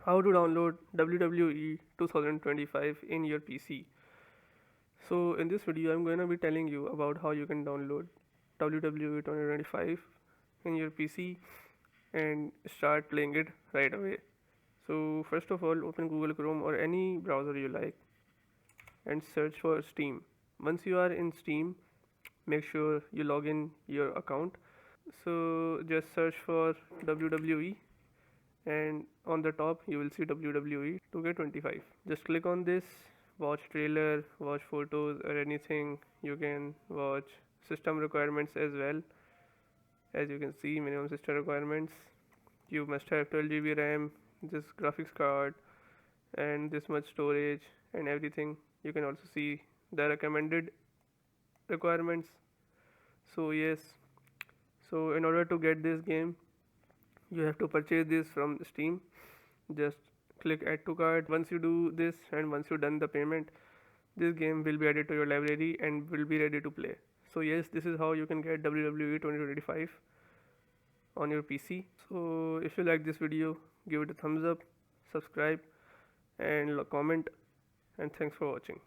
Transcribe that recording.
How to download WWE 2025 in your PC. So in this video I'm going to be telling you about how you can download WWE 2025 in your PC and start playing it right away. So first of all, open Google Chrome or any browser you like and search for Steam. Once you are in Steam, make sure you log in your account. So just search for WWE and on the top you will see WWE 2K25. Just click on this, watch trailer, watch photos or anything. You can watch system requirements as well. As you can see, minimum system requirements, you must have 12 GB RAM, this graphics card and this much storage and everything. You can also see the recommended requirements. So yes, so in order to get this game you have to purchase this from Steam. Just click add to cart. Once you do this and once you done the payment, this game will be added to your library and will be ready to play. So yes, this is how you can get WWE 2025 on your PC. So if you like this video, give it a thumbs up, subscribe and comment, and thanks for watching.